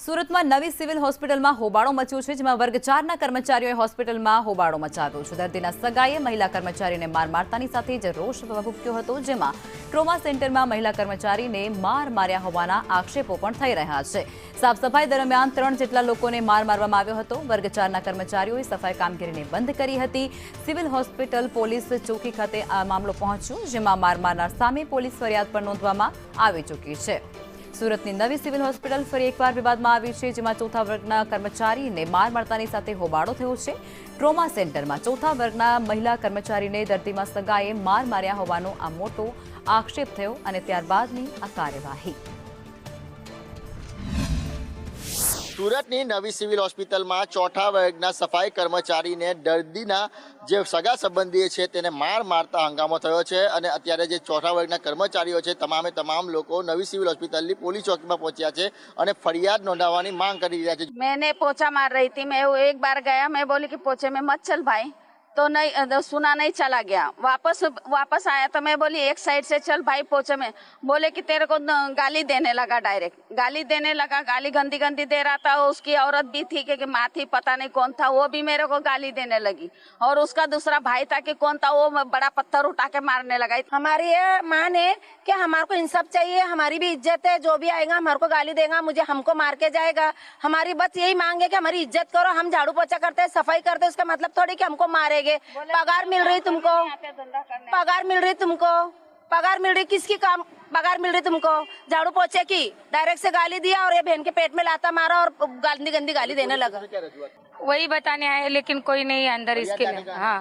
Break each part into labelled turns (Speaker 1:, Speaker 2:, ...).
Speaker 1: સુરતમાં નવી સિવિલ હોસ્પિટલમાં હોબાળો મચ્યો છે, જેમાં વર્ગ 4ના કર્મચારીઓએ હોસ્પિટલમાં હોબાળો મચાવ્યો છે। દર્દીના સગાએ મહિલા કર્મચારીને માર મારતાની સાથે જ રોષ ભભૂક્યો હતો, જેમાં ટ્રોમા સેન્ટરમાં મહિલા કર્મચારીને માર માર્યા હોવાના આક્ષેપો પણ થઈ રહ્યા છે। સાફ સફાઈ દરમિયાન 3 જેટલા લોકોને માર મારવામાં આવ્યો હતો। વર્ગ 4ના કર્મચારીઓએ સફાઈ કામગીરીને બંધ કરી હતી। સિવિલ હોસ્પિટલ પોલીસ ચોકી ખાતે આ મામલો પહોંચ્યો, જેમાં માર મારનાર સામે પોલીસ ફરિયાદ પણ નોંધવામાં આવી ચૂકી છે। સુરતની નવી સિવિલ હોસ્પિટલ ફરી એકવાર વિવાદમાં આવી છે, જેમાં ચોથા વર્ગના કર્મચારીને માર મારતાની સાથે હોબાળો થયો છે। ટ્રોમા સેન્ટરમાં ચોથા વર્ગના મહિલા કર્મચારીને દર્દીમાં સગાએ માર માર્યા હોવાનો આ મોટો આક્ષેપ થયો અને ત્યારબાદની આ કાર્યવાહી।
Speaker 2: સુરતની નવી સિવિલ હોસ્પિટલમાં ચોથા વર્ગના સફાઈ કર્મચારીને દર્દીના જે સગા સંબંધી છે તેને માર મારતા હંગામો થયો છે અને અત્યારે જે ચોથા વર્ગના કર્મચારીઓ છે તમામ લોકો નવી સિવિલ હોસ્પિટલની પોલીસ ચોકીમાં પહોંચ્યા છે અને ફરિયાદ નોંધાવવાની માંગ કરી રહ્યા છે।
Speaker 3: मैंने पोछा मार रही थी, मैं वो एक बार गया, मैं बोली कि पोछे में मत चल भाई, तो नहीं सुना, नहीं चला गया। वापस आया तो मैं बोली एक साइड से चल भाई पोछे में, बोले कि तेरे को गाली देने लगा, डायरेक्ट गाली देने लगा। गाली गंदी गंदी दे रहा था। उसकी औरत भी थी कि माँ थी, पता नहीं कौन था, वो भी मेरे को गाली देने लगी। और उसका दूसरा भाई था कि कौन था, वो बड़ा पत्थर उठा के मारने लगा।
Speaker 4: हमारी ये मान है कि हमारे को इंसाफ चाहिए, हमारी भी इज्जत है। जो भी आएगा हमारे को गाली देगा, मुझे हमको मार के जाएगा। हमारी बस यही मांग है कि हमारी इज्जत करो। हम झाड़ू पोछा करते हैं, सफाई करते हैं, उसका मतलब थोड़ी कि हमको मारेंगे। पगार मिल रही तुमको, पगार मिल रही तुमको, पगार मिल रही किसकी काम, पगार मिल रही तुमको झाड़ू पोछे की। डायरेक्ट से गाली दिया और ये बहन के पेट में लाता मारा और गंदी गंदी गाली देने लगा।
Speaker 5: वही बताने आए, लेकिन कोई नहीं है अंदर इसके लिए। हाँ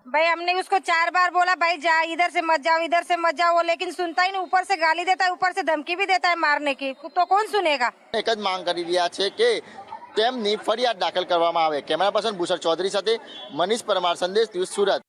Speaker 5: भाई, हमने उसको 4 बार बोला भाई जा, इधर से मत जाओ, इधर से मत जाओ, वो लेकिन सुनता ही नहीं। ऊपर से गाली देता है, ऊपर से धमकी भी देता है मारने की, तो कौन सुनेगा।
Speaker 2: એક જ માંગ કરી રહ્યા છે કે તેમની ફરિયાદ દાખલ કરવામાં આવે। કેમેરા પર્સન ભૂષણ ચૌધરી સાથે મનીષ પરમાર, સંદેશ ન્યૂઝ, સુરત।